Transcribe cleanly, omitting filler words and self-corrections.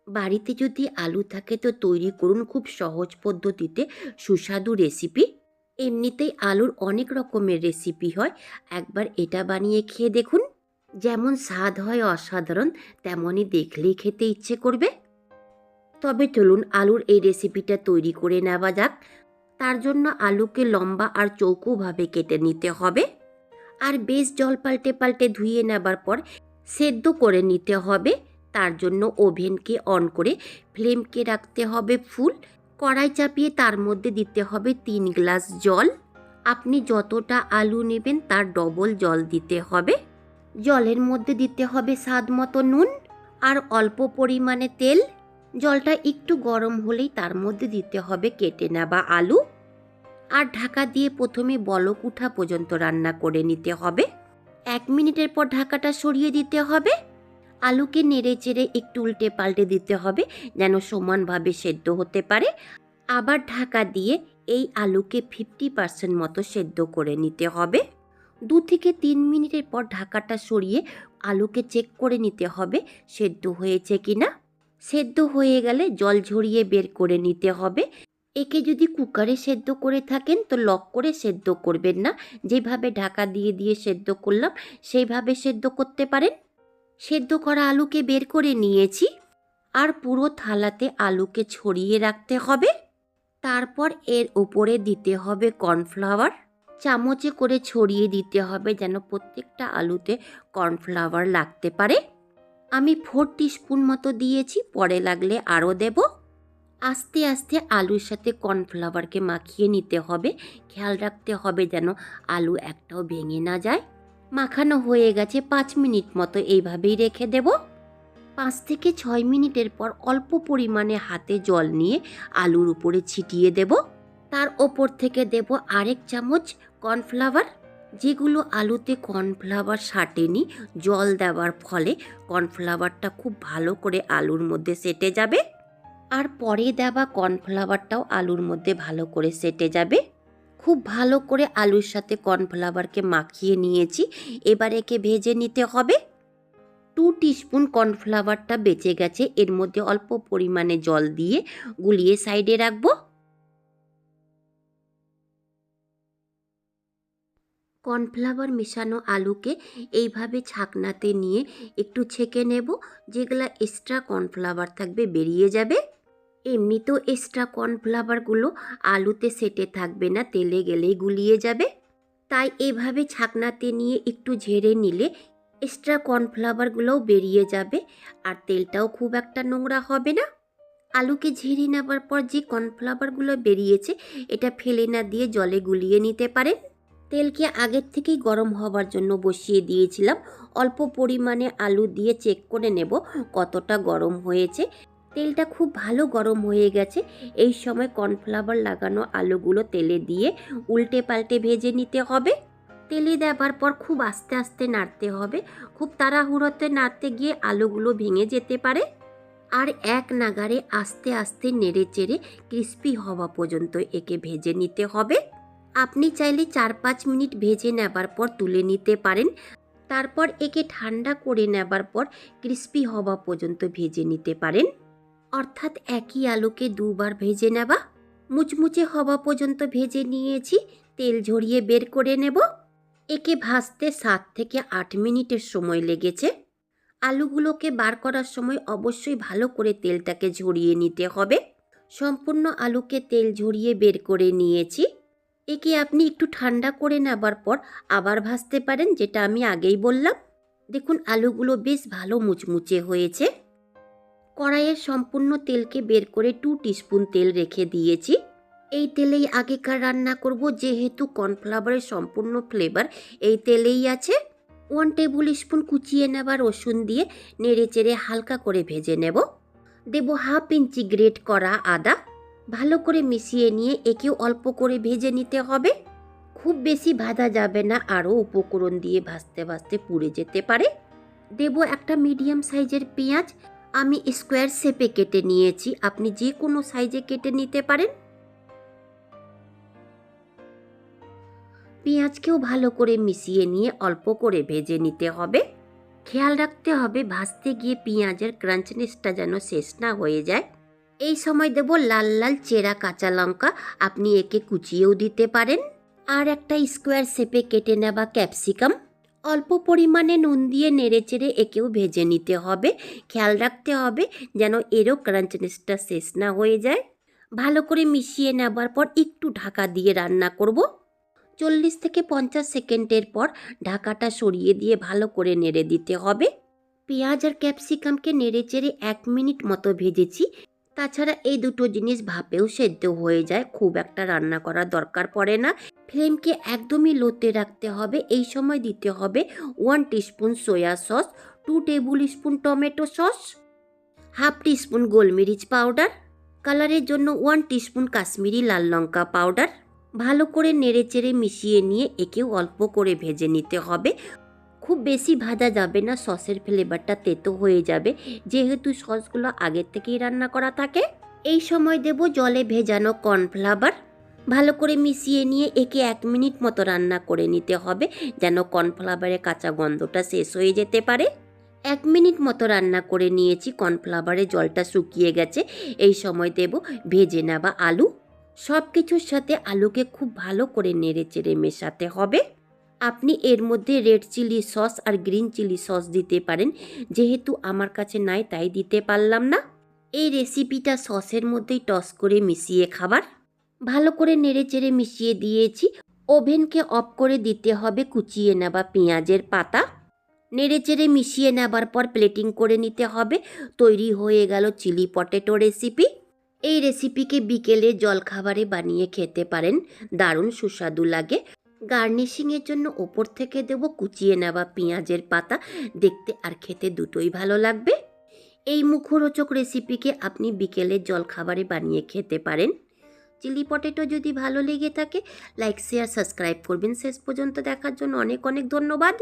বাড়িতে যদি আলু থাকে তো তৈরি করুন খুব সহজ পদ্ধতিতে সুস্বাদু রেসিপি। এমনিতেই আলুর অনেক রকমের রেসিপি হয়, একবার এটা বানিয়ে খেয়ে দেখুন। যেমন স্বাদ হয় অসাধারণ, তেমনই দেখলেই খেতে ইচ্ছে করবে। তবে চলুন আলুর এই রেসিপিটা তৈরি করে নেওয়া যাক। তার জন্য আলুকে লম্বা আর চৌকোভাবে কেটে নিতে হবে, আর বেশ জল পাল্টে পাল্টে ধুয়ে নেবার পর সেদ্ধ করে নিতে হবে। তার জন্য ওভেনকে অন করে ফ্লেমকে রাখতে হবে ফুল। কড়াই চাপিয়ে তার মধ্যে দিতে হবে 3 গ্লাস জল। আপনি যতটা আলু নেবেন তার ডবল জল দিতে হবে। জলের মধ্যে দিতে হবে স্বাদ মতো নুন আর অল্প পরিমাণে তেল। জলটা একটু গরম হলেই তার মধ্যে দিতে হবে কেটে নেওয়া আলু, আর ঢাকা দিয়ে প্রথমে বলক উঠা পর্যন্ত রান্না করে নিতে হবে। 1 মিনিটের পর ঢাকাটা সরিয়ে দিতে হবে। আলুকে নেড়ে চেড়ে একটু উল্টে পাল্টে দিতে হবে যেন সমানভাবে সেদ্ধ হতে পারে। আবার ঢাকা দিয়ে এই আলুকে 50% মতো সেদ্ধ করে নিতে হবে। 2 থেকে 3 মিনিটের পর ঢাকাটা সরিয়ে আলুকে চেক করে নিতে হবে সেদ্ধ হয়েছে কিনা। সেদ্ধ হয়ে গেলে জল ঝরিয়ে বের করে নিতে হবে। একে যদি কুকারে সেদ্ধ করে থাকেন তো লক করে সেদ্ধ করবেন না, যেভাবে ঢাকা দিয়ে দিয়ে সেদ্ধ করলাম সেইভাবে সেদ্ধ করতে পারেন। সেদ্ধ করা আলুকে বের করে নিয়েছি, আর পুরো থালাতে আলুকে ছড়িয়ে রাখতে হবে। তারপর এর উপরে দিতে হবে কর্নফ্লাওয়ার। চামচে করে ছড়িয়ে দিতে হবে যেন প্রত্যেকটা আলুতে কর্নফ্লাওয়ার লাগতে পারে। আমি 4 টিস্পুন মতো দিয়েছি, পরে লাগলে আরও দেব। আস্তে আস্তে আলুর সাথে কর্নফ্লাওয়ারকে মাখিয়ে নিতে হবে। খেয়াল রাখতে হবে যেন আলু একটাও ভেঙে না যায়। মাখানো হয়ে গেছে, 5 মিনিট মতো এইভাবেই রেখে দেব। 5 থেকে 6 মিনিটের পর অল্প পরিমাণে হাতে জল নিয়ে আলুর উপরে ছিটিয়ে দেব। তার ওপর থেকে দেব আরেক চামচ কর্নফ্লাওয়ার। যেগুলো আলুতে কর্নফ্লাওয়ার সাটেনি, জল দেওয়ার ফলে কর্নফ্লাওয়ারটা খুব ভালো করে আলুর মধ্যে সেটে যাবে, আর পরে দেওয়া কর্নফ্লাওয়ারটাও আলুর মধ্যে ভালো করে সেটে যাবে। খুব ভালো করে আলুর সাথে কর্নফ্লাওয়ারকে মাখিয়ে নিয়েছি। এবার একে ভেজে নিতে হবে। 2 টিস্পুন কর্নফ্লাওয়ারটা বেঁচে গেছে, এর মধ্যে অল্প পরিমাণে জল দিয়ে গুলিয়ে সাইডে রাখবো। কর্নফ্লাওয়ার মেশানো আলুকে এইভাবে ছাকনাতে নিয়ে একটু ছেঁকে নেব, যেগুলা এক্সট্রা কর্নফ্লাওয়ার থাকবে বেরিয়ে যাবে। এমনিতেও এক্সট্রা কর্নফ্লাওয়ারগুলো আলুতে সেটে থাকবে না, তেলে গেলেই গুলিয়ে যাবে। তাই এভাবে ছাকনাতে নিয়ে একটু ঝেড়ে নিলে এক্সট্রা কর্নফ্লাওয়ারগুলোও বেরিয়ে যাবে, আর তেলটাও খুব একটা নোংরা হবে না। আলুকে ঝেড়ে নেবার পর যে কর্নফ্লাওয়ারগুলো বেরিয়েছে এটা ফেলে না দিয়ে জলে গুলিয়ে নিতে পারেন। তেলকে আগের থেকেই গরম হবার জন্য বসিয়ে দিয়েছিলাম। অল্প পরিমাণে আলু দিয়ে চেক করে নেব কতটা গরম হয়েছে। তেলটা খুব ভালো গরম হয়ে গেছে। এই সময় কর্নফ্লাওয়ার লাগানো আলুগুলো তেলে দিয়ে উল্টে পাল্টে ভেজে নিতে হবে। তেলে দেওয়ার পর খুব আস্তে আস্তে নাড়তে হবে। খুব তাড়াহুড়োতে নাড়তে গিয়ে আলুগুলো ভেঙে যেতে পারে। আর এক নাগাড়ে আস্তে আস্তে নেড়ে চেড়ে ক্রিস্পি হওয়া পর্যন্ত একে ভেজে নিতে হবে। আপনি চাইলে 4-5 মিনিট ভেজে নেবার পর তুলে নিতে পারেন। তারপর একে ঠান্ডা করে নেবার পর ক্রিস্পি হওয়া পর্যন্ত ভেজে নিতে পারেন। অর্থাৎ একই আলুকে দুবার ভেজে নেওয়া। মুচমুচে হওয়া পর্যন্ত ভেজে নিয়েছি, তেল ঝরিয়ে বের করে নেব। একে ভাজতে 7 থেকে 8 মিনিটের সময় লেগেছে। আলুগুলোকে বার করার সময় অবশ্যই ভালো করে তেলটাকে ঝরিয়ে নিতে হবে। সম্পূর্ণ আলুকে তেল ঝরিয়ে বের করে নিয়েছি। একে আপনি একটু ঠান্ডা করে নেবার পর আবার ভাজতে পারেন, যেটা আমি আগেই বললাম। দেখুন আলুগুলো বেশ ভালো মুচমুচে হয়েছে। কড়াইয়ের সম্পূর্ণ তেলকে বের করে 2 টিস্পুন তেল রেখে দিয়েছি। এই তেলেই আগেকার রান্না করব, যেহেতু কর্নফ্লাওয়ারের সম্পূর্ণ ফ্লেভার এই তেলেই আছে। 1 টেবিল স্পুন কুচিয়ে নেওয়া রসুন দিয়ে নেড়ে চেড়ে হালকা করে ভেজে নেব। দেব 1/2 ইঞ্চি গ্রেট করা আদা। ভালো করে মিশিয়ে নিয়ে একেও অল্প করে ভেজে নিতে হবে। খুব বেশি ভাজা যাবে না, আরও উপকরণ দিয়ে ভাজতে ভাজতে পুড়ে যেতে পারে। দেব একটা মিডিয়াম সাইজের পেঁয়াজ। আমি স্কোয়ার শেপে কেটে নিয়েছি, আপনি যে কোনো সাইজে কেটে নিতে পারেন। পেঁয়াজকেও ভালো করে মিশিয়ে নিয়ে অল্প করে ভেজে নিতে হবে। খেয়াল রাখতে হবে ভাজতে গিয়ে পেঁয়াজের ক্রাঞ্চনেসটা যেন শেষ না হয়ে যায়। এই সময় দেব লাল লাল চেরা কাঁচা লঙ্কা, আপনি একে কুচিয়েও দিতে পারেন। আর একটা স্কোয়ার শেপে কেটে নেওয়া ক্যাপসিকাম। অল্প পরিমাণে নুন দিয়ে নেড়েচেড়ে একেও ভেজে নিতে হবে। খেয়াল রাখতে হবে যেন এরও ক্রাঞ্চনেসটা শেষ না হয়ে যায়। ভালো করে মিশিয়ে নেবার পর একটু ঢাকা দিয়ে রান্না করব। 40 থেকে 50 সেকেন্ডের পর ঢাকাটা সরিয়ে দিয়ে ভালো করে নেড়ে দিতে হবে। পেঁয়াজ আর ক্যাপসিকামকে নেড়েচেড়ে 1 মিনিট মতো ভেজেছি। তাছাড়া এই দুটো জিনিস ভাপেও সেদ্ধ হয়ে যায়, খুব একটা রান্না করার দরকার পড়ে না। ফ্লেমকে একদমই লোতে রাখতে হবে। এই সময় দিতে হবে 1 teaspoon soya sauce, 2 table spoon tomato sauce, half teaspoon গোলমরিচ পাউডার, কালারের জন্য 1 টিস্পুন কাশ্মীরি লাল লঙ্কা পাউডার। ভালো করে নেড়েচেড়ে মিশিয়ে নিয়ে একেও অল্প করে ভেজে নিতে হবে। খুব বেশি ভাজা যাবে না, সসের ফ্লেভারটা তেতো হয়ে যাবে, যেহেতু সসগুলো আগের থেকেই রান্না করা থাকে। এই সময় দেব জলে ভেজানো কর্নফ্লাওয়ার। ভালো করে মিশিয়ে নিয়ে একে 1 মিনিট মতো রান্না করে নিতে হবে, যেন কর্নফ্লাওয়ারের কাঁচা গন্ধটা শেষ হয়ে যেতে পারে। 1 মিনিট মতো রান্না করে নিয়েছি, কর্নফ্লাওয়ারের জলটা শুকিয়ে গেছে। এই সময় দেব ভেজে নেওয়া আলু। সব কিছুর সাথে আলুকে খুব ভালো করে নেড়েচেড়ে মেশাতে হবে। আপনি এর মধ্যে রেড চিলি সস আর গ্রিন চিলি সস দিতে পারেন, যেহেতু আমার কাছে নাই তাই দিতে পারলাম না। এই রেসিপিটা সসের মধ্যেই টস করে মিশিয়ে খাবার। ভালো করে নেড়েচেড়ে মিশিয়ে দিয়েছি। ওভেনকে অফ করে দিতে হবে কুচিয়ে নেওয়া পেঁয়াজের পাতা। নেড়েচেড়ে মিশিয়ে নেবার পর প্লেটিং করে নিতে হবে। তৈরি হয়ে গেল চিলি পটেটো রেসিপি। এই রেসিপিকে বিকেলে জলখাবারে বানিয়ে খেতে পারেন, দারুণ সুস্বাদু লাগে। গার্নিশিংয়ের জন্য ওপর থেকে দেব কুচিয়ে নেওয়া পেঁয়াজের পাতা, দেখতে আর খেতে দুটোই ভালো লাগবে। এই মুখরোচক রেসিপিকে আপনি বিকেলের জলখাবারে বানিয়ে খেতে পারেন। চিলি পটেটো যদি ভালো লেগে থাকে লাইক শেয়ার সাবস্ক্রাইব করবেন। শেষ পর্যন্ত দেখার জন্য অনেক অনেক ধন্যবাদ।